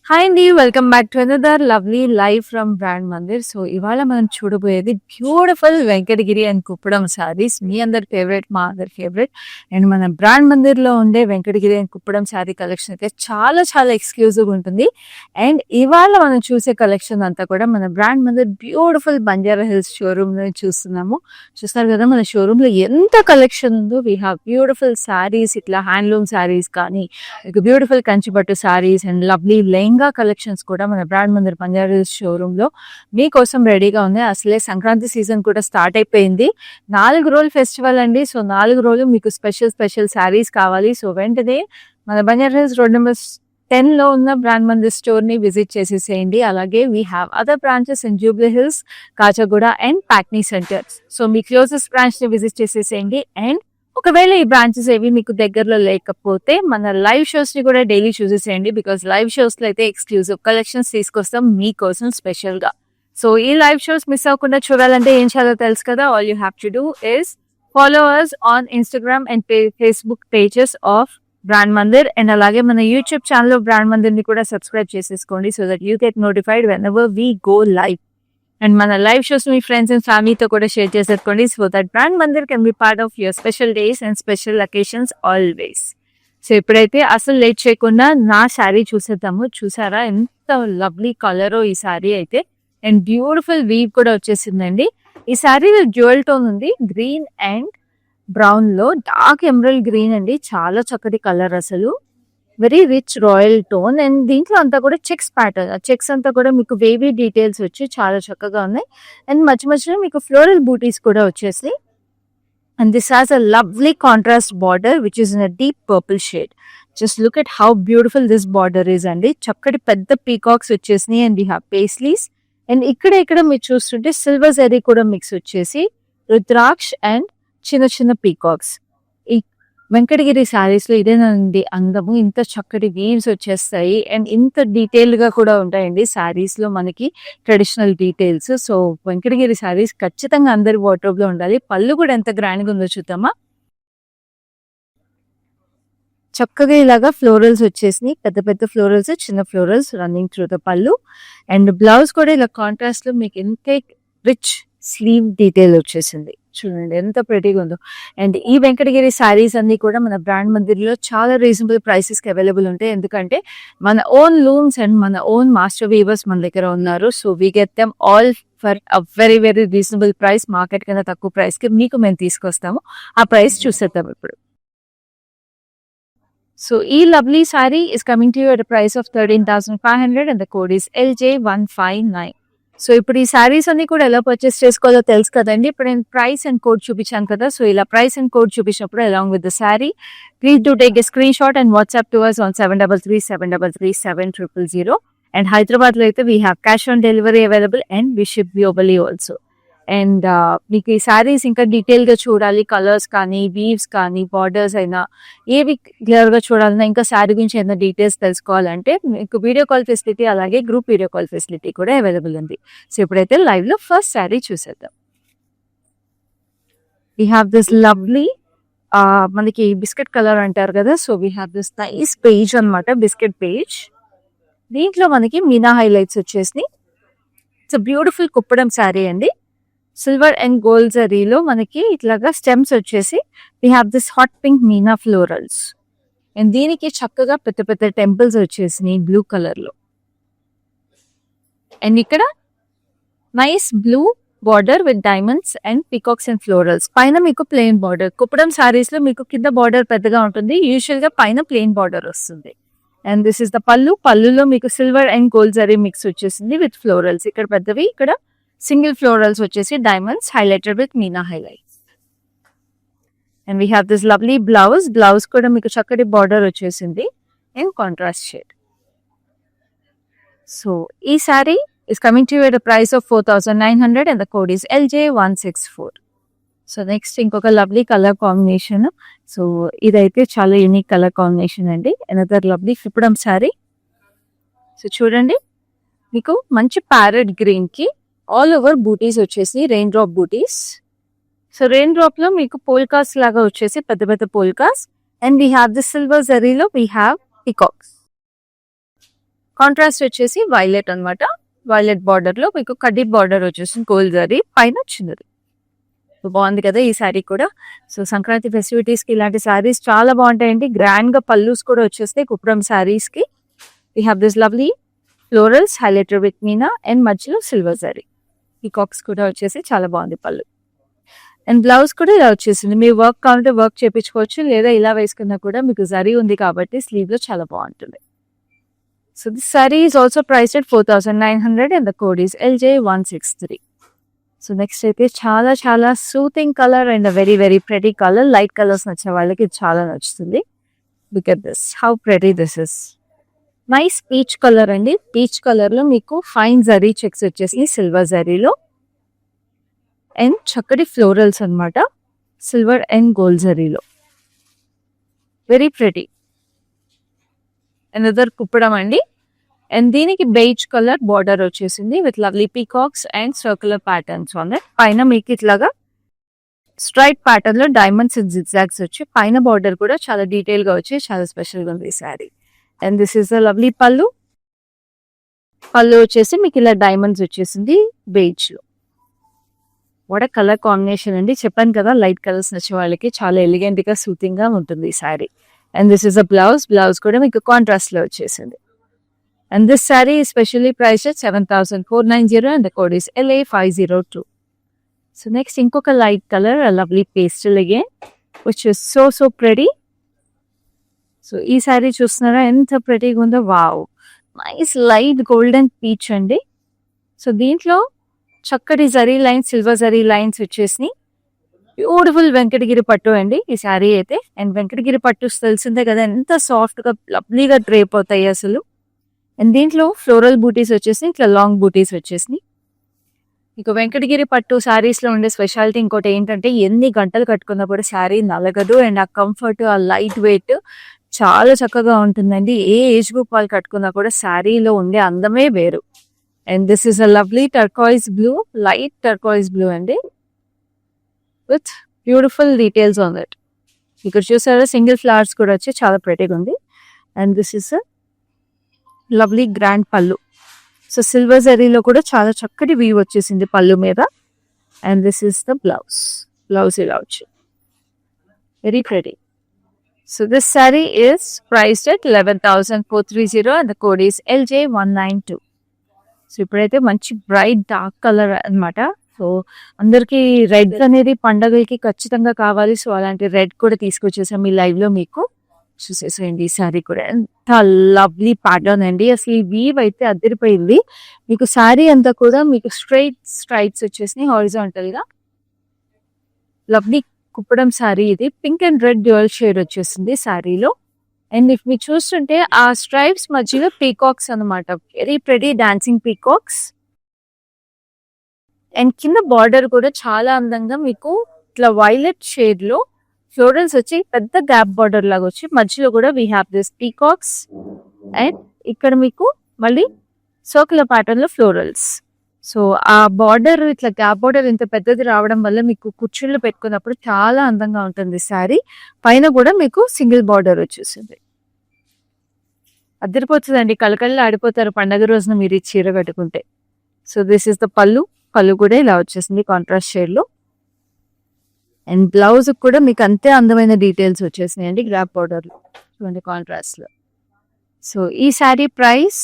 Hi అండి. Welcome back to another lovely live from brand Mandir. So ఇవాళ మనం చూడబోయేది బ్యూటిఫుల్ వెంకటగిరి అండ్ కుప్పడం సారీస్. మీ అందరి ఫేవరెట్, మా అందరి ఫేవరెట్. అండ్ మన బ్రాండ్ మందిర్లో ఉండే Venkatagiri and Kuppadam sorry collection అయితే చాలా చాలా ఎక్స్క్లూజివ్ ఉంటుంది. అండ్ ఇవాళ మనం చూసే కలెక్షన్ అంతా కూడా మన brand Mandir beautiful Banjara hills showroom లో చూస్తున్నాము. చూస్తారు కదా మన షోరూమ్ లో ఎంత కలెక్షన్ ఉందో. వీ హ్యావ్ బ్యూటిఫుల్ సారీస్, ఇట్లా హ్యాండ్లూమ్ సారీస్ కానీ, beautiful Kanchipattu saris and lovely lehenga collections కూడా మన brand Mandir Banjara hills showroom లో మీకోసం రెడీగా ఉంది. అసలే సంక్రాంతి సీజన్ కూడా స్టార్ట్ అయిపోయింది. 4 రోజులు ఫెస్టివల్ అండి. సో 4 రోజులు మీకు స్పెషల్ స్పెషల్ సారీస్ కావాలి. సో వెంటనే మన బంజారా హిల్స్ రోడ్ నెంబర్ 10 లో ఉన్న బ్రాండ్ మందిర్ స్టోర్ ని విజిట్ చేసేసేయండి. అలాగే we have other branches in Jubilee Hills, Kachiguda and ప్యాక్నీ సెంటర్స్. సో మీ క్లోజెస్ట్ బ్రాంచ్ ని విజిట్ చేసేసేయండి. అండ్ ఒకవేళ ఈ బ్రాంచెస్ ఏవి మీకు దగ్గరలో లేకపోతే మన లైవ్ షోస్ ని కూడా డైలీ చూసేసేయండి. బికాస్ లైవ్ షోస్ లో అయితే ఎక్స్క్లూజివ్ కలెక్షన్స్ తీసుకొస్తాం మీకోసం స్పెషల్ గా. సో ఈ లైవ్ షోస్ మిస్ అవ్వకుండా చూడాలంటే ఏం చేయాలో తెలుసు కదా. All you have to do is follow us on Instagram and Facebook pages of Brand Mandir. And అలాగే మన యూట్యూబ్ ఛానల్ బ్రాండ్ మందిర్ ని కూడా సబ్స్క్రైబ్ చేసేసుకోండి. So that you get notified whenever we go live. And మన live shows మీ friends and ఫ్యామిలీతో కూడా share చేసేసుకోండి. So that brand Mandir can be part of your special days and special occasions always. So ఇప్పుడైతే అసలు late చేయకుండా నా శారీ చూసేద్దాము. చూసారా ఎంత లవ్లీ కలరో ఈ శారీ అయితే. అండ్ బ్యూటిఫుల్ వీవ్ కూడా వచ్చేసిందండి. ఈ శారీ డ్యూయల్ టోన్ ఉంది, గ్రీన్ అండ్ బ్రౌన్ లో. డార్క్ ఎమరల్డ్ గ్రీన్ అండి, చాలా చక్కటి కలర్ అసలు. Very rich royal tone. And దీంట్లో అంతా కూడా చెక్స్ ప్యాటర్న్, చెక్స్ అంతా కూడా మీకు వేవీ డీటెయిల్స్ వచ్చి చాలా చక్కగా ఉన్నాయి. అండ్ మధ్య మధ్యలో మీకు ఫ్లోరల్ బూటీస్ కూడా వచ్చేసి. And this has a lovely contrast border which is in a deep purple shade. Just look at how beautiful this border is అండి. చక్కటి పెద్ద పీకాక్స్ వచ్చేసినాయి. And you have paisleys. And ఇక్కడ మీరు చూస్తుంటే సిల్వర్ జరీ కూడా మిక్స్ వచ్చేసి రుద్రాక్ష అండ్ చిన్న చిన్న పీకాక్స్. ఈ వెంకటగిరి శారీస్ లో ఇదేనండి అందము. ఇంత చక్కటి వీవ్స్ వచ్చేస్తాయి అండ్ ఇంత డీటెయిల్ గా కూడా ఉంటాయండి శారీస్ లో మనకి traditional details. So Venkatagiri saris ఖచ్చితంగా అందరి వార్డ్రోబ్ లో ఉండాలి. పళ్ళు కూడా ఎంత గ్రాండ్ గా ఉందో చూద్దామా. చక్కగా ఇలాగా ఫ్లోరల్స్ వచ్చేసి, పెద్ద పెద్ద ఫ్లోరల్స్, చిన్న ఫ్లోరల్స్ రన్నింగ్ త్రూ ద పళ్ళు. అండ్ బ్లౌజ్ కూడా ఇలా కాంట్రాస్ట్ లో మీకు ఎంత రిచ్ స్లీవ్ డీటెయిల్ వచ్చేసింది. చూడండి ఎంత ప్రెటీగా ఉందో. అండ్ ఈ వెంకటగిరి శారీస్ అన్ని కూడా మన బ్రాండ్ మందిర్లో చాలా రీజనబుల్ ప్రైసెస్ కి అవైలబుల్ ఉంటాయి. ఎందుకంటే మన ఓన్ లూమ్స్ అండ్ మన ఓన్ మాస్టర్ వీవర్స్ మన దగ్గర ఉన్నారు. So we get them all for a very very reasonable price. Market కన్నా తక్కువ ప్రైస్ కి మీకు మేము తీసుకొస్తాము. ఆ ప్రైస్ చూసేద్దాం ఇప్పుడు. సో ఈ lovely sorry is coming to you at a price of 13,500 and the code is LJ159. So ఇప్పుడు ఈ సారీస్ అన్ని కూడా ఎలా పర్చేస్ చేసుకోవాలో తెలుసు కదండి. ఇప్పుడు నేను ప్రైస్ అండ్ కోడ్ చూపించాను కదా. సో ఇలా ప్రైస్ అండ్ కోడ్ చూపించినప్పుడు along with the sorry please do take a screen shot and WhatsApp to us on 7337337000. And Hyderabad లో అయితే we have cash on delivery available and we ship globally also. And మీకు ఈ శారీస్ ఇంకా detail గా చూడాలి, colours కానీ, weaves కానీ, borders అయినా ఏవి క్లియర్ గా చూడాలన్నా, ఇంకా శారీ గురించి ఏదైనా డీటెయిల్స్ తెలుసుకోవాలంటే మీకు వీడియో కాల్ ఫెసిలిటీ అలాగే గ్రూప్ వీడియో కాల్ ఫెసిలిటీ కూడా అవైలబుల్ ఉంది. సో ఇప్పుడైతే లైవ్ లో ఫస్ట్ శారీ చూసేద్దాం. వీ హ్యావ్ దిస్ లవ్లీ మనకి బిస్కెట్ కలర్ అంటారు కదా. So we have this nice page అనమాట, బిస్కెట్ పేజ్. దీంట్లో మనకి మీనా హైలైట్స్ వచ్చేసి. ఇట్స్ బ్యూటిఫుల్ కుప్పడం శారీ అండి. సిల్వర్ అండ్ గోల్డ్ జరీలో మనకి ఇట్లాగా స్టెమ్స్ వచ్చేసి we have this hot pink Meena florals. And దీనికి చక్కగా పెద్ద పెద్ద టెంపుల్స్ వచ్చేసినాయి బ్లూ కలర్ లో. అండ్ ఇక్కడ nice blue border with diamonds and peacocks and florals. పైన మీకు ప్లెయిన్ బార్డర్. కుప్పడం సారీస్ లో మీకు కింద బార్డర్ పెద్దగా ఉంటుంది, యూజువల్ గా పైన ప్లెయిన్ బార్డర్ వస్తుంది. అండ్ దిస్ ఇస్ ద పళ్ళు. పళ్ళులో మీకు silver and gold zari mix వచ్చేసింది విత్ ఫ్లోరల్స్. ఇక్కడ పెద్దవి, ఇక్కడ సింగిల్ ఫ్లోరల్స్ వచ్చేసి diamonds highlighted with Meena highlights. And we have this lovely blouse. Blouse కూడా మీకు చక్కటి బార్డర్ వచ్చేసింది ఇన్ కాంట్రాస్ట్ షేడ్. సో ఈ sari is coming to you at a price of 4,900 and the code is LJ164. So next ఇంకొక lovely colour combination. So ఇదైతే చాలా unique colour combination అండి. Another lovely Kuppadam sari. So చూడండి మీకు మంచి ప్యారెట్ గ్రీన్ కి all over బూటీస్ వచ్చేసి రెయిన్ డ్రాప్ బూటీస్. సో రెయిన్ డ్రాప్ లో మీకు పోల్కాస్ లాగా వచ్చేసి పెద్ద పెద్ద పోల్కాస్. And we have the silver జరీలో వీ హ్యావ్ పికాక్స్. కాంట్రాస్ట్ వచ్చేసి వైలెట్ అన్నమాట. వైలెట్ బార్డర్ లో మీకు కడ్డీ బార్డర్ వచ్చేసి గోల్డ్ జరీ పైన చిన్నది. బాగుంది కదా ఈ శారీ కూడా. సో సంక్రాంతి ఫెస్టివిటీస్ కి ఇలాంటి శారీస్ చాలా బాగుంటాయండి. గ్రాండ్ గా పల్లూస్ కూడా వచ్చేస్తాయి కుప్పడం శారీస్ కి. We have this lovely florals highlighter with Meena and మధ్యలో సిల్వర్ జరీ. ఈ కాక్స్ కూడా వచ్చేసి చాలా బాగుంది పళ్ళు. అండ్ బ్లౌజ్ కూడా ఇలా వచ్చేసింది. మీరు వర్క్ కావాలంటే వర్క్ చేయించుకోవచ్చు, లేదా ఇలా వేసుకున్నా కూడా మీకు జరీ ఉంది కాబట్టి స్లీవ్ లో చాలా బాగుంటుంది. So this sari is also priced 4,900 and the code is LJ163. So next అయితే చాలా చాలా soothing colour and very very pretty colour. Light colours నచ్చే వాళ్ళకి ఇది చాలా నచ్చుతుంది. Look at this, how pretty this is. Nice peach colour అండి. Peach colour లో మీకు ఫైన్ జరీ చెక్స్ వచ్చేసి సిల్వర్ జరీలో అండ్ చక్కటి ఫ్లోరల్స్ అన్నమాట. సిల్వర్ అండ్ గోల్డ్ జరీలో వెరీ ప్రెటీ. అనదర్ కుప్పడం అండి. అండ్ దీనికి బేజ్ కలర్ బార్డర్ వచ్చేసింది with lovely peacocks and circular patterns on that. పైన మీకు ఇట్లాగా స్ట్రైట్ ప్యాటర్న్ లో డైమండ్స్ అండ్ జిగ్జాగ్స్ వచ్చి పైన బార్డర్ కూడా చాలా డీటెయిల్ గా వచ్చి చాలా స్పెషల్ గా ఉంది ఈ sari. And this is the lovely పళ్ళు. పళ్ళు వచ్చేసి మీకు ఇలా డైమండ్స్ వచ్చేసింది బేజ్ లో. వాట్ అ కలర్ కాంబినేషన్ అండి. చెప్పాను కదా లైట్ కలర్స్ నచ్చే వాళ్ళకి చాలా ఎలిగెంట్ గా సూతింగ్ గా ఉంటుంది ఈ sari. And this is a blouse. Blouse కూడా మీకు కాంట్రాస్ట్ లో వచ్చేసింది. And this sari specially priced 7,490 and the code is LA502. So next ఇంకొక light colour lovely pastel again which is so pretty. So ఈ శారీ చూస్తున్నారా ఎంత ప్రెటీగా ఉందో. Wow, nice light golden peach అండి. సో దీంట్లో చక్కటి zari lines, silver zari lines వచ్చేసి బ్యూటిఫుల్ వెంకటగిరి పట్టు అండి ఈ శారీ అయితే. అండ్ వెంకటగిరి పట్టు తెలిసిందే కదా ఎంత సాఫ్ట్ గా లవ్లీగా డ్రేప్ అవుతాయి అసలు. అండ్ దీంట్లో ఫ్లోరల్ బూటీస్ వచ్చేసి ఇట్లా లాంగ్ బూటీస్ వచ్చేసి. ఇక వెంకటగిరి పట్టు శారీస్ లో ఉండే స్పెషాలిటీ ఇంకోటి ఏంటంటే ఎన్ని గంటలు కట్టుకున్నా కూడా శారీ నలగదు. అండ్ ఆ కంఫర్ట్, ఆ లైట్ వెయిట్ చాలా చక్కగా ఉంటుందండి. ఏ ఏజ్ గ్రూప్ వాళ్ళు కట్టుకున్నా కూడా శారీలో ఉండే అందమే వేరు. And this is a lovely turquoise blue, light turquoise blue అండి with beautiful details on that. ఇక్కడ చూసారా సింగిల్ ఫ్లవర్స్ కూడా వచ్చి చాలా ప్రెటీగా ఉంది. And this is a lovely grand పళ్ళు. సో సిల్వర్ జరీలో కూడా చాలా చక్కటి వీవ్ వచ్చేసింది పళ్ళు మీద. And this is the blouse. Blouse ఇలా వచ్చి very pretty. So this sari is priced at 11,430 and the code is LJ192. సో ఇప్పుడైతే మంచి బ్రైట్ డార్క్ కలర్ అన్నమాట. సో అందరికి రెడ్ అనేది పండగలకి ఖచ్చితంగా కావాలి. సో అలాంటి రెడ్ కూడా తీసుకొచ్చేసాం ఈ లైవ్ లో మీకు. చూసేసేయండి ఈ శారీ కూడా ఎంత లవ్లీ ప్యాటర్న్ అండి. అసలు ఈ వీవ్ అయితే అదిరిపోయింది. మీకు శారీ అంతా కూడా మీకు స్ట్రైట్ స్ట్రైట్స్ వచ్చేసి హారిజాంటల్ గా లవ్లీ కుప్పడం శారీ. ఇది pink and red dual shade వచ్చేసింది శారీలో. అండ్ ఇఫ్ మీరు చూస్తుంటే ఆ స్ట్రైప్స్ మధ్యలో పీకాక్స్ అన్నమాట. Very pretty dancing peacocks. And కింద బార్డర్ కూడా చాలా అందంగా మీకు ఇట్లా వైలెట్ షేడ్ లో ఫ్లోరల్స్ వచ్చి పెద్ద గ్యాప్ బార్డర్ లాగా వచ్చి మధ్యలో కూడా we have this peacocks. And ఇక్కడ మీకు మళ్ళీ సర్కులర్ ప్యాటర్న్ లో ఫ్లోరల్స్. సో ఆ బార్డర్ ఇట్లా గ్యాప్ బార్డర్ ఇంత పెద్దది రావడం వల్ల మీకు కుర్చీలు పెట్టుకున్నప్పుడు చాలా అందంగా ఉంటుంది శారీ. పైన కూడా మీకు సింగిల్ బార్డర్ వచ్చేసింది. అదిరిపోతుందండి. కలకల్లా ఆడిపోతారు పండగ రోజున మీరు ఈ చీర కట్టుకుంటే. సో దిస్ ఇస్ ద పళ్ళు. పళ్ళు కూడా ఇలా వచ్చేసింది కాంట్రాస్ట్ షేడ్ లో. అండ్ బ్లౌజ్ కూడా మీకు అంతే అందమైన డీటెయిల్స్ వచ్చేసినాయి అండి గ్రాప్ బార్డర్ లో చూడండి కాంట్రాస్ట్ లో. సో ఈ sari price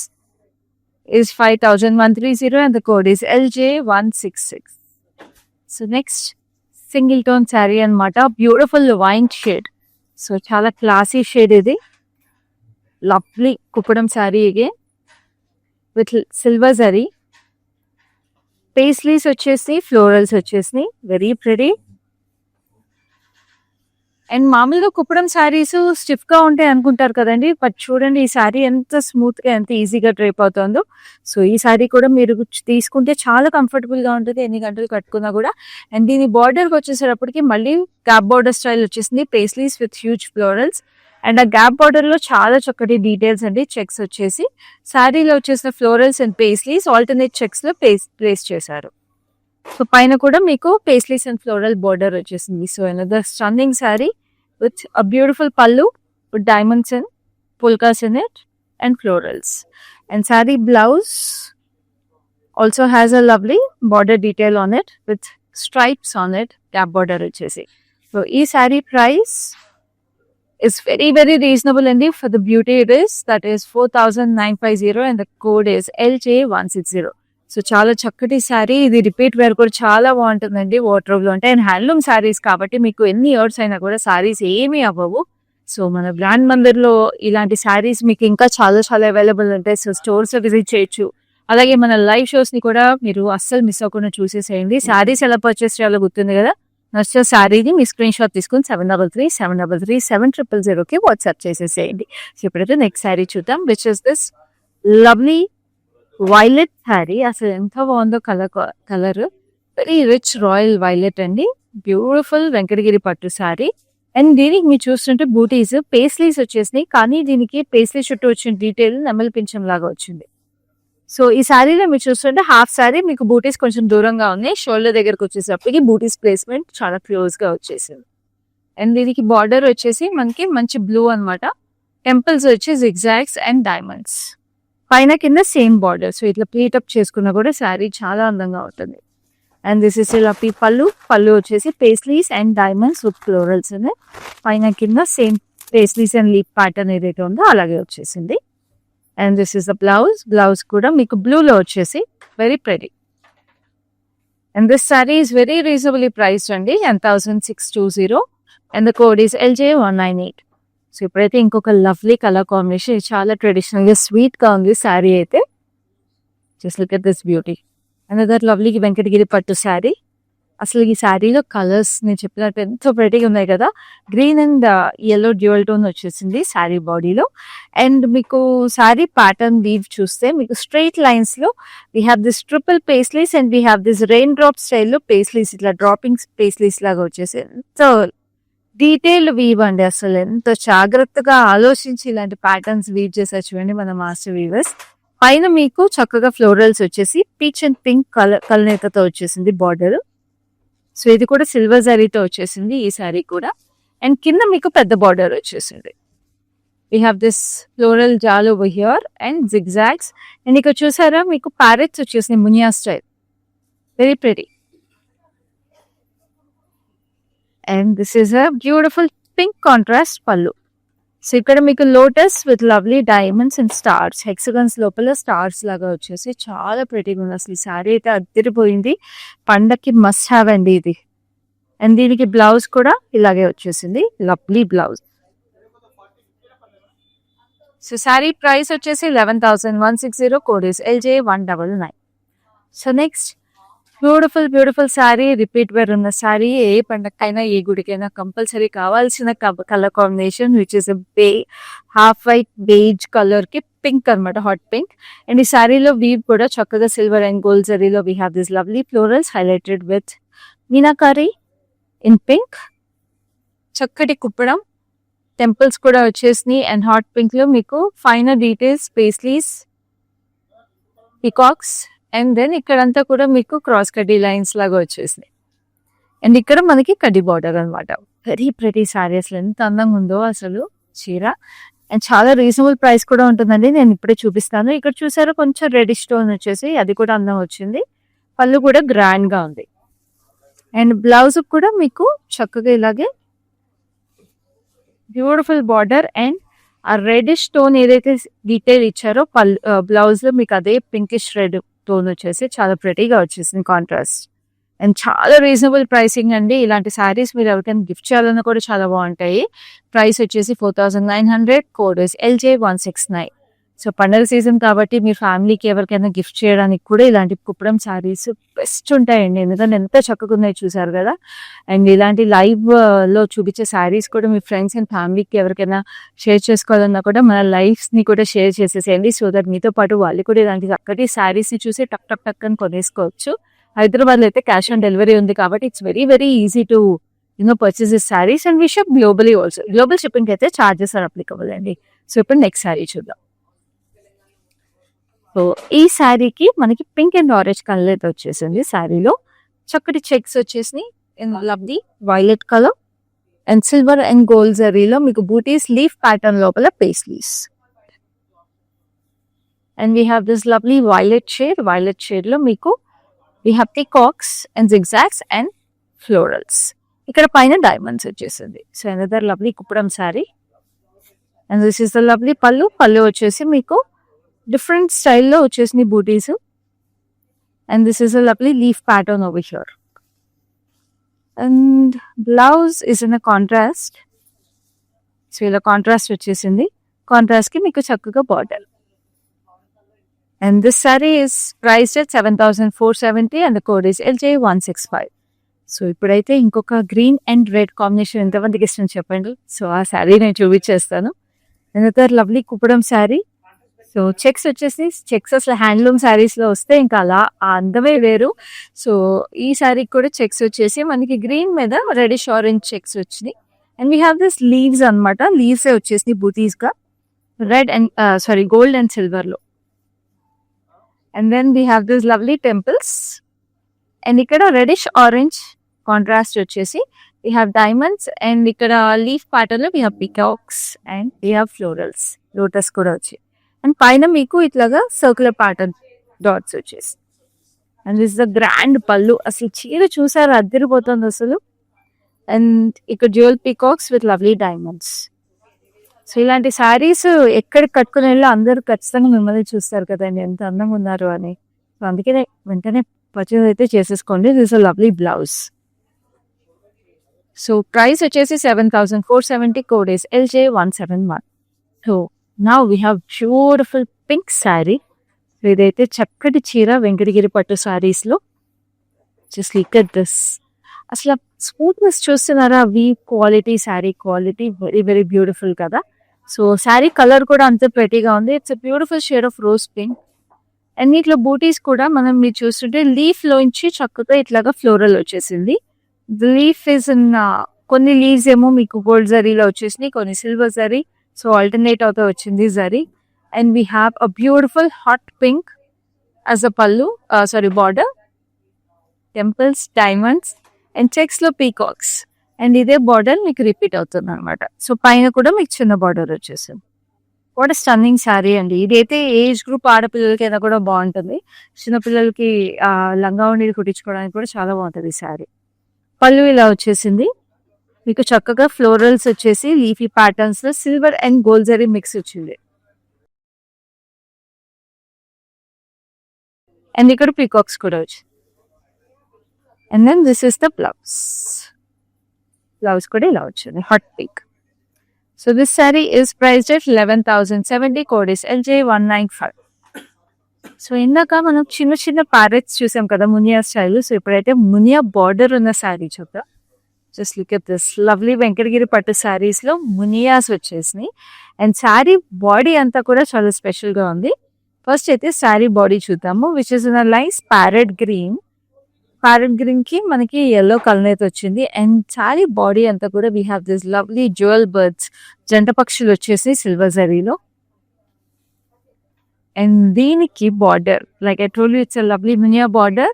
is 5,130 and the code is LJ166. So next single tone saree anamata, beautiful wine shade. So chala classy shade idi. Lovely kupadam saree again with silver zari. Paisleys వచ్చేసి florals వచ్చేసి very pretty. And మామూలుగా Kuppadam saris stiff గా ఉంటాయి అనుకుంటారు కదండి. But చూడండి ఈ శారీ ఎంత స్మూత్ గా ఎంత ఈజీగా డ్రైప్ అవుతుందో. సో ఈ శారీ కూడా మీరు తీసుకుంటే చాలా కంఫర్టబుల్ గా ఉంటుంది ఎన్ని గంటలు కట్టుకున్నా కూడా. అండ్ దీని బార్డర్ వచ్చేసేటప్పటికి మళ్ళీ గ్యాప్ బార్డర్ స్టైల్ వచ్చేసింది. Paisleys with huge florals. And ఆ గ్యాప్ బార్డర్ లో చాలా చక్కటి డీటెయిల్స్ అండి. చెక్స్ వచ్చేసి శారీలో వచ్చేసిన florals and paisleys alternate checks లో ప్లేస్ చేశారు. సో పైన కూడా మీకు పేస్లీస్ అండ్ ఫ్లోరల్ బార్డర్ వచ్చేసింది. So another stunning sari with a beautiful pallu with diamonds and polkas in it and florals. And sari blouse also has a lovely border detail on it with stripes on it, gap border వచ్చేసి. So ఈ sari price is very, very reasonable and for the beauty it is, that is 4950 and the code is LJ160. So చాలా చక్కటి శారీ ఇది. Repeat wear కూడా చాలా బాగుంటుందండి wardrobe లో ఉంటాయి. అండ్ హ్యాండ్లూమ్ శారీస్ కాబట్టి మీకు ఎన్ని ఇయర్స్ అయినా కూడా శారీస్ ఏమీ అవ్వవు. సో మన బ్రాండ్ మందిర్ లో ఇలాంటి శారీస్ మీకు ఇంకా చాలా చాలా అవైలబుల్ ఉంటాయి. సో స్టోర్స్ లో విజిట్ చేయొచ్చు. అలాగే మన లైవ్ షోస్ ని కూడా మీరు అస్సలు మిస్ అవ్వకుండా చూసేసేయండి. శారీస్ ఎలా పర్చేస్ చేయాలో గుర్తుంది కదా. నచ్చిన శారీని మీ స్క్రీన్ షాట్ తీసుకుని 7337337000కి వాట్సాప్ చేసేసేయండి. సో ఇప్పుడైతే నెక్స్ట్ శారీ చూద్దాం, which is this lovely violet sari. అసలు ఎంత బాగుందో colour very rich royal violet అండి. బ్యూటిఫుల్ వెంకటగిరి పట్టు శారీ. అండ్ దీనికి మీరు చూస్తుంటే బూటీస్ పేస్లీస్ వచ్చేసినాయి, కానీ దీనికి పేస్లీ చుట్టూ వచ్చిన డీటెయిల్ నెమలి పింఛం లాగా వచ్చింది. సో ఈ శారీలో మీరు చూస్తుంటే హాఫ్ శారీ మీకు బూటీస్ కొంచెం దూరంగా ఉన్నాయి. షోల్డర్ దగ్గరకు వచ్చేసప్పటికి బూటీస్ ప్లేస్మెంట్ చాలా క్లోజ్ గా వచ్చేసింది. అండ్ దీనికి బార్డర్ వచ్చేసి మనకి మంచి బ్లూ అనమాట. టెంపుల్స్ వచ్చి జిగ్జాగ్స్ అండ్ డైమండ్స్, పైన కింద సేమ్ బార్డర్. సో ఇట్లా ప్లీటప్ చేసుకున్నా కూడా శారీ చాలా అందంగా ఉంటుంది. అండ్ దిస్ ఇస్ లపీ పళ్ళు. పళ్ళు వచ్చేసి paisleys and diamonds with florals ఉన్నాయి. పైన కింద same paisleys and leap pattern ఏదైతే ఉందో అలాగే వచ్చేసింది. And this is the blouse. Blouse కూడా మీకు బ్లూలో వచ్చేసి very pretty. And this sari is very reasonably priced అండి, 10,620 and the code is LJ198. So ఇప్పుడైతే ఇంకొక లవ్లీ కలర్ కాంబినేషన్, చాలా ట్రెడిషనల్ గా స్వీట్ గా ఉంది శారీ అయితే. Just look at this beauty. Another lovely Venkatagiri పట్టు శారీ. అసలు ఈ శారీలో కలర్స్ నేను చెప్పినట్టు ఎంతో ప్రెటీగా ఉన్నాయి కదా. Green and yellow dual tone వచ్చేసింది శారీ బాడీలో. అండ్ మీకు శారీ ప్యాటర్న్ వీవ్ చూస్తే మీకు స్ట్రైట్ లైన్స్ లో we have this triple paisleys and we have this rain drop స్టైల్లో పేస్లీస్, ఇట్లా డ్రాపింగ్ పేస్లీస్ లాగా వచ్చేసి ఎంతో డీటెయిల్డ్ వీవ్ అండి. అసలు ఎంతో జాగ్రత్తగా ఆలోచించి ఇలాంటి ప్యాటర్న్స్ వీవ్ చేసారు చూడండి మన మాస్టర్ వీవర్స్. పైన మీకు చక్కగా ఫ్లోరల్స్ వచ్చేసి పీచ్ అండ్ పింక్ కలనేతతో వచ్చేసింది బార్డర్. సో ఇది కూడా సిల్వర్ జరీతో వచ్చేసింది ఈ శారీ కూడా. అండ్ కింద మీకు పెద్ద బార్డర్ వచ్చేసింది. వీ హ్యావ్ దిస్ ఫ్లోరల్ జాల్ over here and zigzags. And ఇక్కడ చూసారా మీకు ప్యారెట్స్ వచ్చేసినాయి మునియా style, very pretty. And this is a beautiful pink contrast పళ్ళు. సో ఇక్కడ మీకు lotus with lovely diamonds and stars, hexagons లోపల స్టార్స్ లాగా వచ్చేసి చాలా ప్రెటీగా ఉంది. అసలు ఈ శారీ అయితే అద్దరిపోయింది, పండక్కి మస్ట్ హ్యావ్ అండి ఇది. అండ్ దీనికి బ్లౌజ్ కూడా ఇలాగే వచ్చేసింది, lovely blouse. So sari price వచ్చేసి 11,160, code is LJ199. So next beautiful beautiful sari, repeat wear ఉన్న శారీ. ఏ పండగకైనా ఏ గుడికైనా కంపల్సరీ కావాల్సిన colour combination, which is half white beige colour కి పింక్ అనమాట, హాట్ పింక్. అండ్ ఈ శారీలో వీవ్ కూడా చక్కగా సిల్వర్ అండ్ గోల్డ్ జరీలో we have this lovely florals highlighted with meenakari in pink. చక్కటి కుప్పడం, టెంపుల్స్ కూడా వచ్చేసినాయి. అండ్ హాట్ పింక్ లో మీకు final details, paisleys, peacocks. And then ఇక్కడంతా కూడా మీకు క్రాస్ కడ్డీ లైన్స్ లాగా వచ్చేసినాయి. అండ్ ఇక్కడ మనకి కడ్డీ బార్డర్ అనమాట. వెరీ ప్రెటీ శారీ, అసలు ఎంత అందంగా ఉందో అసలు చీర. అండ్ చాలా రీజనబుల్ ప్రైస్ కూడా ఉంటుందండి, నేను ఇప్పుడే చూపిస్తాను. ఇక్కడ చూసారా కొంచెం రెడిష్ టోన్ వచ్చేసి అది కూడా అందం వచ్చింది. పళ్ళు కూడా గ్రాండ్ గా ఉంది. అండ్ బ్లౌజ్ కూడా మీకు చక్కగా ఇలాగే బ్యూటిఫుల్ బార్డర్ అండ్ ఆ రెడిష్ టోన్ ఏదైతే డీటెయిల్ ఇచ్చారో బ్లౌజ్ లో మీకు అదే పింకిష్ రెడ్ టోన్ వచ్చేసి చాలా ప్రెటీగా వచ్చేసింది కాంట్రాస్ట్. అండ్ చాలా రీజనబుల్ ప్రైసింగ్ అండి. ఇలాంటి శారీస్ మీరు ఎవరికైనా గిఫ్ట్ చేయాలన్నా కూడా చాలా బాగుంటాయి. ప్రైస్ వచ్చేసి 4,900, కోడ్ LJ169. సో పండుగ సీజన్ కాబట్టి మీ ఫ్యామిలీకి ఎవరికైనా గిఫ్ట్ చేయడానికి కూడా ఇలాంటి కుప్పడం శారీస్ బెస్ట్ ఉంటాయండి, ఎందుకంటే ఎంత చక్కగా ఉన్నాయి చూసారు కదా. అండ్ ఇలాంటి లైవ్ లో చూపించే శారీస్ కూడా మీ ఫ్రెండ్స్ అండ్ ఫ్యామిలీకి ఎవరికైనా షేర్ చేసుకోవాలన్నా కూడా మన లైఫ్స్ ని కూడా షేర్ చేసేసేయండి. సో దట్ మీతో పాటు వాళ్ళు కూడా ఇలాంటి చక్కటి శారీస్ ని చూసి టక్ టక్ టక్ అని కొనేసుకోవచ్చు. హైదరాబాద్ లో అయితే క్యాష్ ఆన్ డెలివరీ ఉంది కాబట్టి it's very very easy to purchase this saris. And we ship globally also. Global shipping అయితే చార్జెస్ ఆర్ అప్లికబుల్ అండి. సో ఇప్పుడు నెక్స్ట్ శారీ చూద్దాం. సో ఈ శారీకి మనకి పింక్ అండ్ ఆరెంజ్ కలర్ అయితే వచ్చేసింది. శారీలో చక్కటి చెక్స్ వచ్చేసి in lovely violet colour and silver and gold జరీలో మీకు బూటీస్ లీఫ్ ప్యాటర్న్ లోపల paisleys. And we have this lovely violet shade లో మీకు we have peacocks and zigzags and florals. ఇక్కడ పైన డైమండ్స్ వచ్చేసింది. So another lovely Kuppadam sari. And this is the lovely pallu వచ్చేసి మీకు డిఫరెంట్ స్టైల్లో వచ్చేసింది buttis. And this is a lovely leaf pattern over here. And blouse is in a contrast. So ఇలా contrast వచ్చేసింది. Contrast కి మీకు చక్కగా border. And this sorry is priced at 7,470 and the code is LJ165. So ఇప్పుడైతే ఇంకొక green and red combination ఎంతమందికి ఇష్టం చెప్పండి. సో ఆ శారీ నేను చూపించేస్తాను. Another lovely Kuppadam sari. So checks వచ్చేసి అసలు హ్యాండ్లూమ్ శారీస్ లో వస్తే ఇంకా అలా ఆ అందమే వేరు. సో ఈ శారీకి కూడా చెక్స్ వచ్చేసి మనకి గ్రీన్ మీద రెడిష్ ఆరెంజ్ చెక్స్ వచ్చినాయి. And we have this leaves అనమాట. లీవ్స్ వచ్చేసి బూటీస్ గా red and gold and silver లో. And then we have this lovely temples. And ఇక్కడ రెడిష్ ఆరెంజ్ కాంట్రాస్ట్ వచ్చేసి వీ హ్యావ్ డైమండ్స్. అండ్ ఇక్కడ లీఫ్ ప్యాటర్న్ లో we have peacocks and we have florals, lotus కూడా వచ్చి. And పైన మీకు ఇట్లాగా సర్క్యులర్ ప్యాటర్న్ డాట్స్ వచ్చేసి. And this the grand pallu. అసలు చీర చూసారు అద్దరిపోతుంది అసలు. అండ్ ఇక్కడ jewel peacocks with lovely diamonds. So ఇలాంటి శారీస్ ఎక్కడ కట్టుకుని వెళ్ళి అందరూ ఖచ్చితంగా మిమ్మల్ని చూస్తారు కదండి ఎంత అందంగా ఉన్నారు అని. సో అందుకే వెంటనే పర్చేస్ అయితే చేసేసుకోండి. This lovely blouse. So price వచ్చేసి 7,470. Code is LJ171. So now we have beautiful pink sari. ఇదైతే చక్కటి చీర వెంకటగిరి పట్టు శారీస్ లో. Just look at this. అసలు స్మూత్నెస్ చూస్తున్నారా? We quality sari quality very very beautiful కదా. సో శారీ కలర్ కూడా అంత ప్రెటీగా ఉంది. It's beautiful shade of rose pink. అన్నిట్లో బూటీస్ కూడా మనం మీరు చూస్తుంటే లీఫ్ లోంచి చక్కగా ఇట్లాగా ఫ్లోరల్ వచ్చేసింది. లీఫ్ ఇస్ ఇన్ కొన్ని లీవ్స్ ఏమో మీకు గోల్డ్ జరీలో వచ్చేసినాయి, కొన్ని సిల్వర్ జరీ. సో ఆల్టర్నేట్ అవుతూ వచ్చింది zari. And we have a beautiful hot pink as a pallu border, temples, diamonds and checks లో పీకాక్స్. అండ్ ఇదే బార్డర్ మీకు రిపీట్ అవుతుంది అనమాట. సో పైన కూడా మీకు చిన్న బార్డర్ వచ్చేసింది. వాట్ స్టన్నింగ్ శారీ అండి. ఇదైతే ఏజ్ గ్రూప్ ఆడపిల్లలకైనా కూడా బాగుంటుంది. చిన్నపిల్లలకి లంగా ఉండి కుట్టించుకోవడానికి కూడా చాలా బాగుంటుంది ఈ శారీ. పళ్ళు ఇలా వచ్చేసింది. మీకు చక్కగా ఫ్లోరల్స్ వచ్చేసి లీఫీ ప్యాటర్న్స్ లో silver and gold zari mix వచ్చింది. అండ్ ఇక్కడ పీకాక్స్ కూడా వచ్చింది. And then this is the blouse. Blouse కూడా ఇలా వచ్చింది hot pink. So this sari is priced at 11,070. Code is LJ195. So ఇందాక మనం చిన్న చిన్న ప్యారెట్స్ చూసాం కదా మునియా స్టైల్. సో ఇప్పుడైతే మునియా బార్డర్ ఉన్న శారీ చూద్దాం. Just look at this lovely Venkatagiri పట్టు శారీస్ లో మునియాస్ వచ్చేసినాయి. అండ్ శారీ బాడీ అంతా కూడా చాలా స్పెషల్ గా ఉంది. ఫస్ట్ అయితే శారీ బాడీ చూద్దాము, which is in a nice parrot green. Parrot green కి మనకి ఎల్లో కలర్ అయితే వచ్చింది. అండ్ శారీ బాడీ అంతా కూడా we have this lovely jewel birds, జంట పక్షులు వచ్చేసి సిల్వర్ జరీలో. అండ్ దీనికి border like I told you it's a lovely munia border.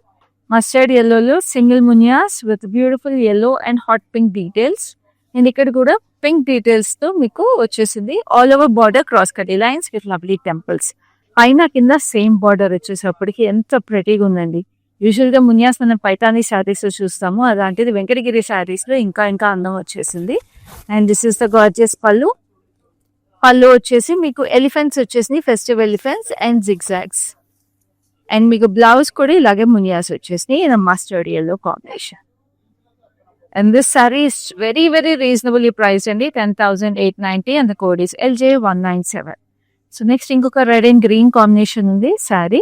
Mustard ఎల్లోలో single munias with beautiful yellow and hot pink details. And ఇక్కడ కూడా పింక్ డీటెయిల్స్ తో మీకు వచ్చేసింది. All over border cross cut lines with lovely temples. పైన కింద same border వచ్చేసప్పటికి ఎంత ప్రెటీగా ఉందండి. యూజువల్ గా మునియాస్ మనం పైతానీ శారీస్ లో చూస్తాము, అలాంటిది వెంకటగిరి శారీస్ లో ఇంకా ఇంకా అందం వచ్చేసింది. And this is the gorgeous పళ్ళు. పళ్ళు వచ్చేసి మీకు ఎలిఫెంట్స్ వచ్చేసి festive elephants and zigzags. And మీకు బ్లౌజ్ కూడా ఇలాగే మునియాస్ వచ్చేసినాయి in mustard yellow combination. And this sorry is very very reasonably priced అండి. 10,890 and the code is LJ197. So next ఇంకొక రెడ్ అండ్ గ్రీన్ కాంబినేషన్ ఉంది sorry,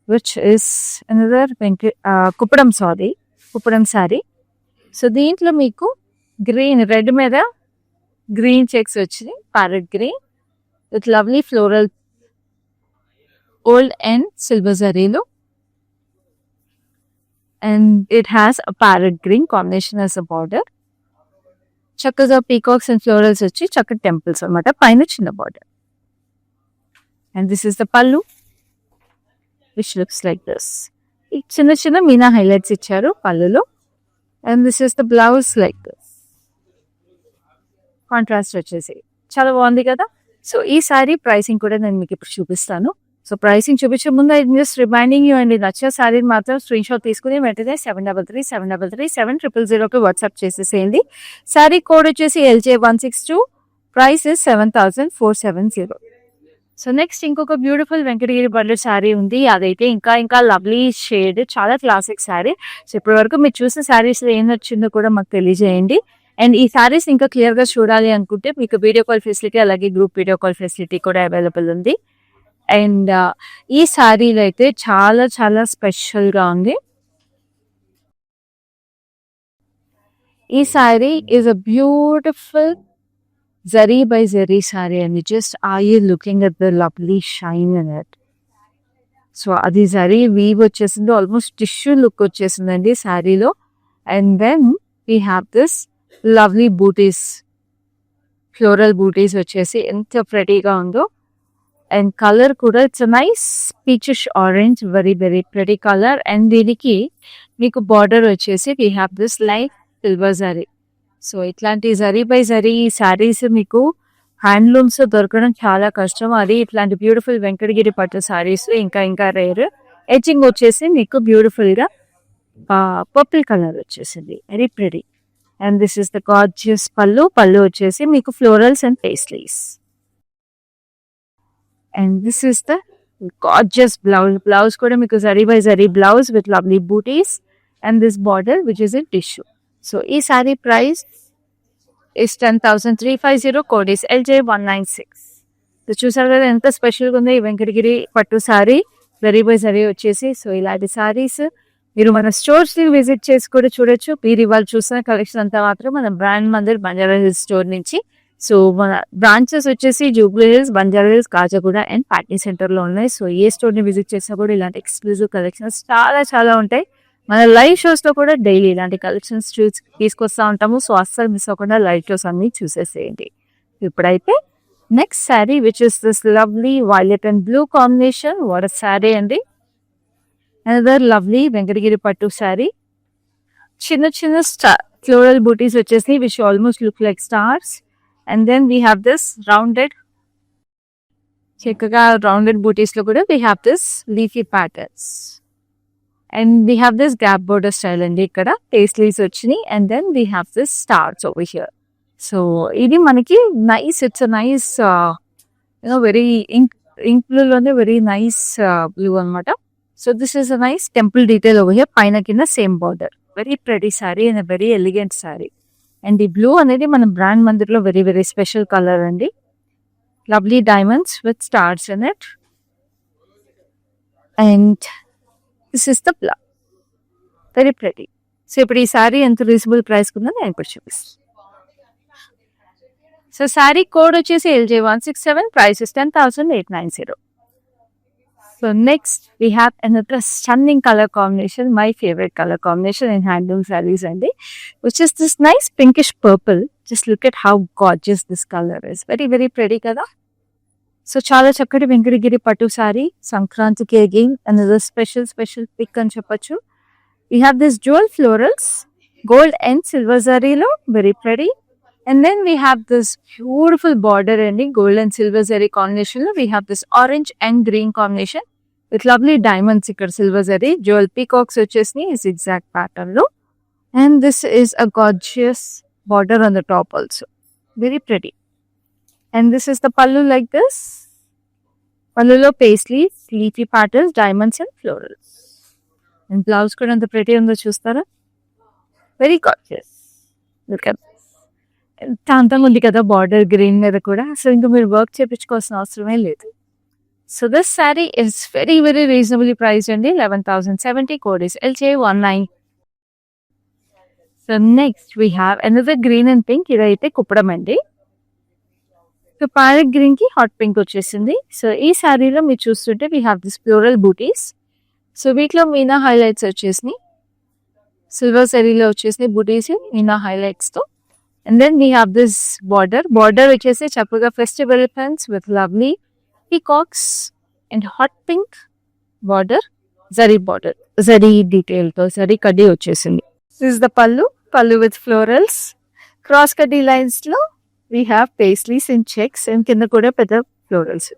which is another Kuppadam sorry. So దీంట్లో మీకు green red మీద green checks వచ్చినాయి, parrot green with lovely floral gold and silver zarilo, and it has a parrot green combination as a border. చక్కగా peacocks and florals వచ్చి చక్కటి temples అనమాట, పైన చిన్న border. And this is the పల్లు which looks like this. ఈ చిన్న చిన్న మీనా హైలైట్స్ ఇచ్చారు పళ్ళులో. And this is the blouse like this. Contrast వచ్చేసి చాలా బాగుంది కదా. సో ఈ సారీ ప్రైసింగ్ కూడా నేను మీకు ఇప్పుడు చూపిస్తాను. సో ప్రైసింగ్ చూపించే ముందు ఐ జస్ట్ రిమైండింగ్ యూ అండి, నచ్చే శారీ మాత్రం స్క్రీన్ షాట్ తీసుకుని వెంటనే 7337337000కి వాట్సాప్ చేసేసేయండి. శారీ కోడ్ వచ్చేసి LJ162, price is 7470. So next ఇంకొక బ్యూటిఫుల్ వెంకటగిరి బర్లెట్ శారీ ఉంది. అదైతే ఇంకా లవ్లీ షేడ్, చాలా క్లాసిక్ శారీ. సో ఇప్పటి వరకు మీరు చూసిన శారీస్లో ఏం నచ్చిందో కూడా మాకు తెలియజేయండి. అండ్ ఈ శారీస్ ఇంకా క్లియర్గా చూడాలి అనుకుంటే మీకు వీడియో కాల్ ఫెసిలిటీ, అలాగే గ్రూప్ వీడియో కాల్ ఫెసిలిటీ కూడా అవైలబుల్ ఉంది. అండ్ ఈ శారీలో అయితే చాలా స్పెషల్గా ఉంది. ఈ sari is a beautiful zari by zari sari అండి. Just are you looking at the lovely shine in it. So అది జరీ వీవ్ వచ్చేసింది, ఆల్మోస్ట్ టిష్యూ లుక్ వచ్చేసిందండి శారీలో. And then we have this lovely buttis, floral buttis వచ్చేసి ఎంత ప్రెటీగా ఉందో. అండ్ కలర్ కూడా it's nice peachish orange, very pretty colour. And దీనికి మీకు బార్డర్ వచ్చేసి we have this light silver zari. So ఇట్లాంటి జరీ బై జరీ శారీస్ మీకు హ్యాండ్లూమ్స్ దొరకడం చాలా కష్టం. అది ఇట్లాంటి బ్యూటిఫుల్ వెంకటగిరి పట్టు శారీస్ ఇంకా రేర్. ఎడ్జింగ్ వచ్చేసి మీకు బ్యూటిఫుల్గా పర్పుల్ కలర్ వచ్చేసింది, very pretty. And this is the gorgeous pallu వచ్చేసి మీకు florals and paisleys. And this is the gorgeous blouse కూడా మీకు zari by zari blouse with lovely buttis and this border which is in tissue. So ఈ sari price is 10,350, code is LJ196. So చూసారు కదా ఎంత స్పెషల్గా ఉంది ఈ వెంకటగిరి పట్టు శారీ, జరీ బై జరీ వచ్చేసి. సో ఇలాంటి శారీస్ మీరు మన స్టోర్స్ ని విజిట్ చేసి కూడా చూడొచ్చు. మీరు ఇవాళ చూసిన కలెక్షన్ అంతా మాత్రం మన brand Mandir Banjara hills store నుంచి. సో మన బ్రాంచెస్ వచ్చేసి Jubilee Hills, Banjara Hills, Kajaguda and Patny centre లో ఉన్నాయి. సో ఏ స్టోర్ ని విజిట్ చేసినా కూడా ఇలాంటి ఎక్స్క్లూజివ్ కలెక్షన్స్ చాలా ఉంటాయి. మన లైవ్ షోస్ లో కూడా డైలీ ఇలాంటి కలెక్షన్స్ తీసుకొస్తా ఉంటాము. సో అస్సలు మిస్ అవ్వకుండా లైవ్ షోస్ అన్ని చూసేసేయండి. ఇప్పుడైతే next sari which is this lovely violet and blue combination. What a sari అండి. అనదర్ లవ్లీ వెంకటగిరి పట్టు శారీ. చిన్న ఫ్లోరల్ బూటీస్ వచ్చేసి which almost look like stars. And then we have this rounded, చక్కగా రౌండెడ్ బూటీస్ లో కూడా we have this leafy patterns. And we have this gap border style అండి, ఇక్కడ paisleys వచ్చినాయి. And then we have this stars over here. So ఇది మనకి nice, it's nice very ink బ్లూలోనే very nice blue అనమాట. So this is a nice temple detail over here, పైన కింద same border. Very pretty sari and very elegant sari. And ఈ blue అనేది మన brand Mandir లో వెరీ స్పెషల్ కలర్ అండి. Lovely diamonds with stars in it. And this is the blouse, very pretty. So ఇప్పుడు ఈ శారీ ఎంత రీజనబుల్ ప్రైస్ కుందో నేను ఇప్పుడు చూపిస్తాను. సో శారీ కోడ్ వచ్చేసి LJ167, price is 10,890. So next we have another stunning color combination, my favorite color combination in handloom sarees andi, which is this nice pinkish purple. Just look at how gorgeous this color is. Very pretty kada. So చాలా చక్కటి వెంకటగిరి పట్టు saree, సంక్రాంతికి again another special pick అని చెప్పొచ్చు. We have this jewel florals, gold and silver zari lo, very pretty. And then we have this beautiful border ending, gold and silver zari combination lo. We have this orange and green combination with lovely diamonds ikkada silver zari, jewel peacocks vachesni zigzag pattern lo. And this is a gorgeous border on the top also, very pretty. And this is the pallu like this. Pallu lo paisleys, leafy patterns, diamonds and florals. And blouse kuda anta pretty undo chustara, very gorgeous. Look at ఎంత అందంగా ఉంది కదా border green మీద కూడా. So ఇంకా మీరు work చేయించుకోవాల్సిన అవసరమే లేదు. So this sari is very reasonably price అండి, 11,070, code is LJ19. So next we have another green and pink. ఇదైతే కుప్పడం అండి. సో ప్యారెట్ గ్రీన్ కి హాట్ పింక్ వచ్చేసింది. సో ఈ శారీలో మీరు చూస్తుంటే we have this floral butis. So వీటిలో మీనా హైలైట్స్ వచ్చేసినాయి, సిల్వర్ జరీలో వచ్చేసినాయి బూటీస్ మీనా హైలైట్స్ తో. And then we have this border which is a chappuga festival pants with lovely peacocks and hot pink border, zari detail to zari kaddi vachesindi. This is the pallu with florals, cross kaddi lines lo we have paisleys and checks and kinda kuda pedda florals.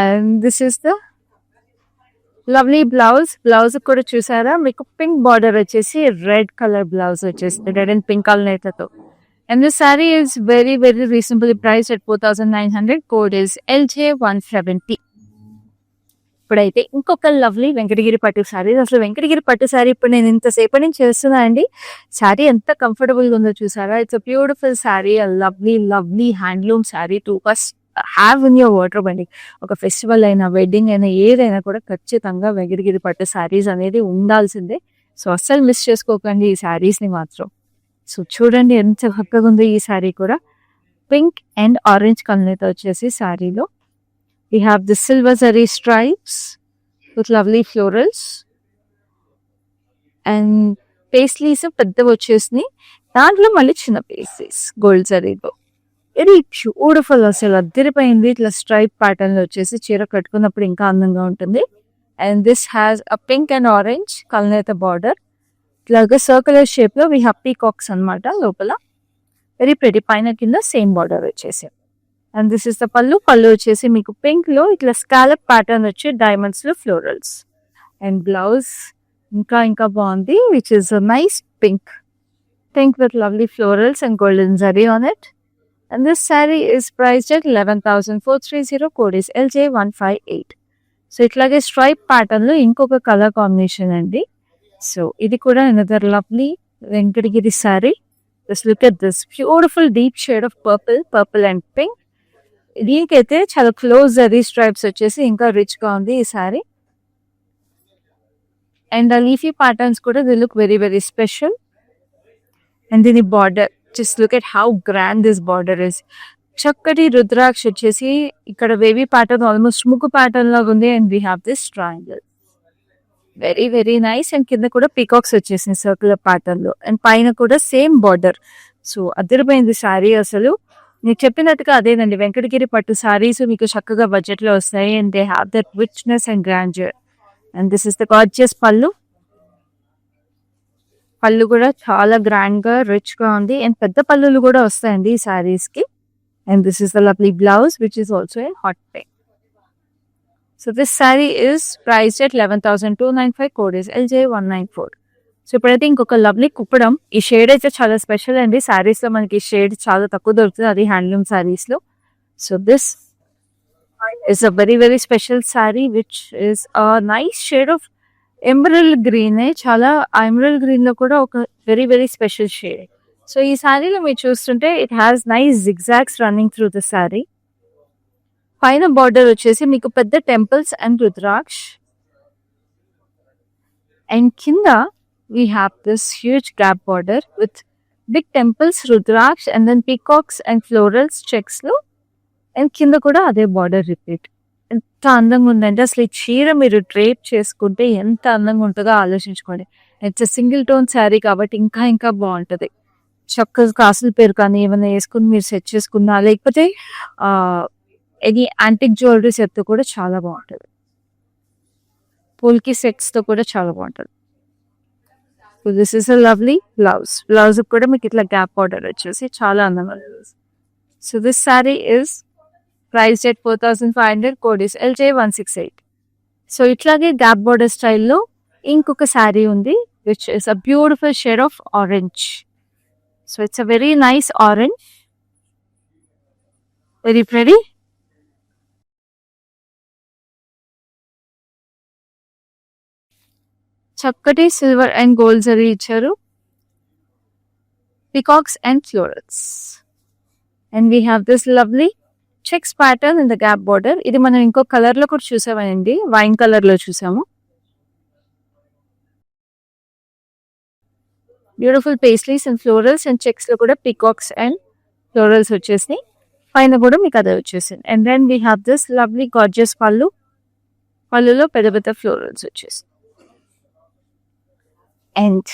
And this is the lovely blouse కూడా చూసారా, మీకు pink border వచ్చేసి red colour blouse వచ్చేసి red and pink colour. And this saree is very, very reasonably priced at 4,900. Code is LJ170. ఇప్పుడైతే ఇంకొక lovely Venkatagiri పట్టు శారీ. అసలు వెంకటగిరి పట్టు శారీ ఇప్పుడు నేను ఇంతసేపటి నుంచి చేస్తున్నా అండి. శారీ ఎంత కంఫర్టబుల్గా ఉందో చూసారా. It's a beautiful sari, lovely handloom sari to first have in your wardrobe అండి. ఒక ఫెస్టివల్ అయినా, వెడ్డింగ్ అయినా, ఏదైనా కూడా ఖచ్చితంగా వెంకటగిరి పట్టు శారీస్ అనేది ఉండాల్సిందే. సో అస్సలు మిస్ చేసుకోకండి ఈ శారీస్ని మాత్రం. సో చూడండి ఎంత చక్కగా ఉందో ఈ శారీ కూడా. పింక్ అండ్ ఆరెంజ్ కలర్ వచ్చేసి శారీలో we have the silver zari stripes with lovely florals and paisleys పెద్దవి వచ్చేసినాయి. దాంట్లో మళ్ళీ చిన్న పేస్లీస్ గోల్డ్ జరీలో. ఇది బ్యూటిఫుల్, అసలు అద్దరిపోయింది. ఇట్లా స్ట్రైప్ ప్యాటర్న్ లో వచ్చేసి చీర కట్టుకున్నప్పుడు ఇంకా అందంగా ఉంటుంది. And this has a pink and orange colour border. ఇట్లాగా సర్కులర్ షేప్ లో వి హ్యావ్ పీకాక్స్ అనమాట లోపల. Very pretty. పైన కింద సేమ్ బార్డర్ వచ్చేసి. అండ్ దిస్ ఇస్ ద పళ్ళు వచ్చేసి మీకు పింక్ లో ఇట్లా స్కాలప్ ప్యాటర్న్ వచ్చి డైమండ్స్ లో ఫ్లోరల్స్. అండ్ బ్లౌజ్ ఇంకా బాగుంది, which is nice pink with lovely florals and golden zari on it. And this sari is priced at 11,430. Code is LJ158. So ఇట్లాగే స్ట్రైప్ ప్యాటర్న్ లో ఇంకొక కలర్ కాంబినేషన్ అండి. సో ఇది కూడా another lovely Venkatagiri sari. Just look at this beautiful deep shade of purple and pink. దీనికైతే చాలా close zari stripes వచ్చేసి ఇంకా రిచ్ గా ఉంది ఈ శారీ. అండ్ ఆ లీఫీ ప్యాటర్న్స్ కూడా the look very very special. And దీని border just look at how grand this border is. చక్కటి రుద్రాక్ష వచ్చేసి ఇక్కడ వేవీ ప్యాటర్న్ ఆల్మోస్ట్ ముగ్గు ప్యాటర్న్ లాగా ఉంది. And we have this triangle, very very nice. And కింద కూడా పీకాక్స్ వచ్చేసింది సర్కులర్ ప్యాటర్న్ లో. అండ్ పైన కూడా సేమ్ బార్డర్. సో అదిరిపోయింది శారీ అసలు. నేను చెప్పినట్టుగా అదేనండి, వెంకటగిరి పట్టు శారీస్ మీకు చక్కగా బడ్జెట్ లో వస్తాయి. And they have that richness and grandeur. And this is the gorgeous పళ్ళు కూడా చాలా గ్రాండ్ గా రిచ్ గా ఉంది. అండ్ పెద్ద పళ్ళులు కూడా వస్తాయండి ఈ శారీస్ కి. And this is the lovely blouse which is also in hot pink. So this sari is priced at 11,295. Code is LJ194. So ఇప్పుడైతే ఇంకొక లవ్లీ కుప్పడం. ఈ షేడ్ అయితే చాలా స్పెషల్ అండి. శారీస్ లో మనకి షేడ్ చాలా తక్కువ దొరుకుతుంది, అది హ్యాండ్లూమ్ శారీస్ లో. So this is a very very special sari which is a nice shade of emerald green. చాలా ఎమరల్డ్ గ్రీన్ లో కూడా ఒక very very special shade. So ఈ శారీలో మీరు చూస్తుంటే it has nice zigzags running through the sari. పైన బార్డర్ వచ్చేసి మీకు పెద్ద టెంపుల్స్ అండ్ రుద్రాక్ష. అండ్ కింద we have this huge gap border with big temples, rudraksh, and then peacocks and florals checks లో. అండ్ కింద కూడా అదే బార్డర్ రిపీట్. ఎంత అందంగా ఉందంటే అసలు ఈ చీర మీరు డ్రేప్ చేసుకుంటే ఎంత అందంగా ఉంటుందో ఆలోచించుకోండి. ఇట్స్ సింగిల్ టోన్ శారీ కాబట్టి ఇంకా బాగుంటుంది. చక్కగా కాసుల పేరు కానీ ఏమైనా వేసుకుని మీరు సెట్ చేసుకున్నా, లేకపోతే ఎనీ యాంటిక్ జ్యువెలరీ సెట్ తో కూడా చాలా బాగుంటుంది. పోల్కి సెట్స్ తో కూడా చాలా బాగుంటుంది. So this is a lovely blouse కూడా మీకు ఇట్లా గ్యాప్ బార్డర్ వచ్చేసి చాలా అందంగా ఉంది. So this sari is priced at 4,500. Code is LJ168. So ఇట్లాగే గ్యాప్ బార్డర్ స్టైల్లో ఇంకొక శారీ ఉంది which is a beautiful shade of orange. So it's a very nice orange, very pretty. చక్కటి సిల్వర్ అండ్ గోల్డ్ జరీ ఇచ్చారు, peacocks and florals. And we have this lovely checks pattern in the gap border. ఇది మనం ఇంకో colour లో కూడా చూసామండి, wine colour లో చూసాము. Beautiful paisleys and florals and checks లో కూడా పీకాక్స్ అండ్ ఫ్లోరల్స్ వచ్చేసి. పైన కూడా మీకు అదే వచ్చేసింది. And then we have this lovely gorgeous పళ్ళులో పెద్ద ఫ్లోరల్స్ వచ్చేసి. And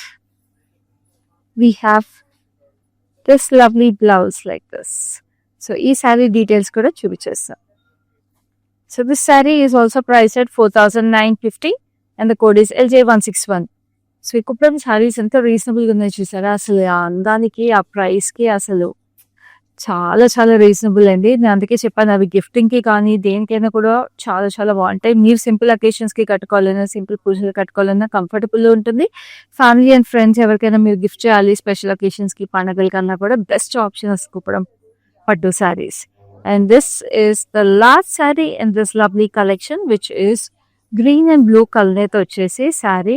we have this lovely blouse like this. So ee saree details kuda chupichestam. So this saree is also priced at 4,950 and the code is LJ161. So ఈ కుప్పడం సారీస్ ఎంత reasonable గా ఉన్నాయి చూసారా. అసలు ఆ అందానికి ఆ ప్రైస్ కి అసలు చాలా చాలా రీజనబుల్ అండి. నేను అందుకే చెప్పాను అవి గిఫ్టింగ్‌కి కానీ, దేనికైనా కూడా చాలా చాలా బావుంటాయి. మీరు సింపుల్ అకేషన్స్‌కి కట్టుకోవాలన్నా, సింపుల్ పూజలు కట్టుకోవాలన్నా కంఫర్టబుల్‌గా ఉంటుంది. ఫ్యామిలీ అండ్ ఫ్రెండ్స్ ఎవరికైనా మీరు గిఫ్ట్ చేయాలి స్పెషల్ అకేషన్స్‌కి, పండగలకన్నా కూడా బెస్ట్ ఆప్షన్ కుప్పడం పట్టు saris. And this is the last saree in this lovely collection, which is green and blue కలర్‌తో వచ్చేసి సారీ.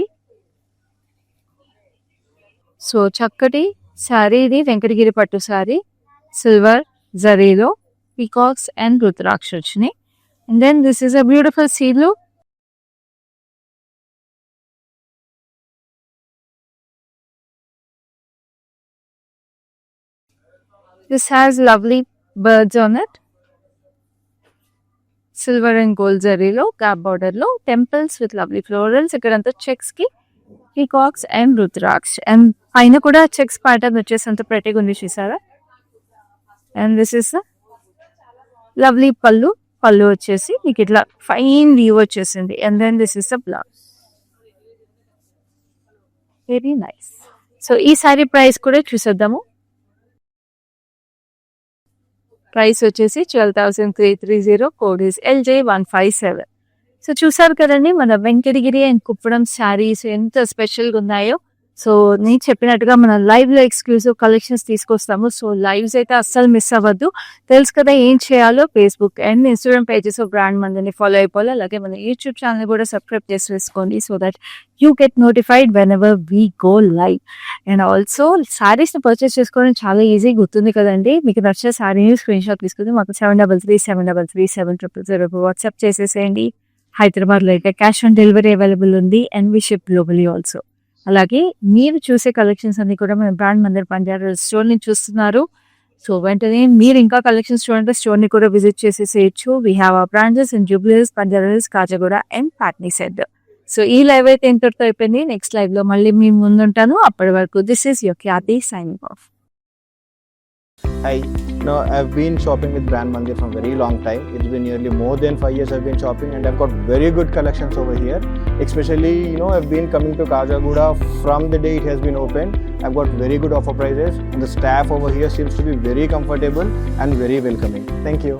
సో చక్కటి సారీ ఇది వెంకటగిరి పట్టు సారీ. సిల్వర్ జరీలో పీకాక్స్ అండ్ రుద్రాక్ష వచ్చినాయి. And then this is a beautiful sea blue. This has lovely birds on it. Silver and gold జరీలో gap border లో temples with lovely florals. ఇక్కడంతా చెక్స్ కి పీకాక్స్ అండ్ రుద్రాక్ష. అండ్ పైన కూడా చెక్స్ ప్యాటర్న్ వచ్చేసి అంత ప్రెటీగా ఉంది చూసారా. అండ్ దిస్ ఇస్ లవ్లీ పళ్ళు. పళ్ళు వచ్చేసి మీకు ఇట్లా ఫైన్ వ్యూ వచ్చేసింది. And then this is the blouse. Very nice. So ఈ సారీ ప్రైస్ కూడా చూసేద్దాము. ప్రైస్ వచ్చేసి 12,330. Code is LJ157. సో చూసారు కదండి మన వెంకటగిరి అండ్ కుప్పడం శారీస్ ఎంత స్పెషల్గా ఉన్నాయో. సో నేను చెప్పినట్టుగా మన లైవ్లో ఎక్స్క్లూజివ్ కలెక్షన్స్ తీసుకొస్తాము. సో లైవ్స్ అయితే అస్సలు మిస్ అవ్వద్దు. తెలుసు కదా ఏం చేయాలో. Facebook and Instagram pages of brand మందిని ఫాలో అయిపోవాలి. అలాగే మన యూట్యూబ్ ఛానల్ కూడా సబ్స్క్రైబ్ చేసి వేసుకోండి. So that you get notified whenever we go live. And also శారీస్ని పర్చేస్ చేసుకోవడం చాలా ఈజీ, గుర్తుంది కదండి. మీకు నచ్చిన శారీని స్క్రీన్ షాట్ తీసుకుని మాకు 7337337000 వాట్సాప్ చేసేసేయండి. హైదరాబాద్లో అయితే క్యాష్ ఆన్ డెలివరీ అవైలబుల్ ఉంది. And we ship globally also. అలాగే మీరు చూసే కలెక్షన్స్ అన్ని కూడా మన బ్రాండ్ మందిర్ బంజారా స్టోర్ ని చూస్తున్నారు. సో వెంటనే మీరు ఇంకా కలెక్షన్స్ చూడండి, స్టోర్ ని కూడా విజిట్ చేసేసేయచ్చు. We have our branches in Jubilee Hills, Banjara Hills, Kajaguda and Patny Centre. So ఈ లైవ్ అయితే ఇంతటితో అయిపోయింది. నెక్స్ట్ లైవ్ లో మళ్ళీ మీ ముందుంటాను. అప్పటి వరకు this is your Khyati signing off. Hi, no, I've been shopping with Brand Mandir from very long time. It's been nearly more than 5 years I've been shopping, and I've got very good collections over here. Especially, I've been coming to Kajagoda from the day it has been opened. I've got very good offer prices, and the staff over here seems to be very comfortable and very welcoming. Thank you.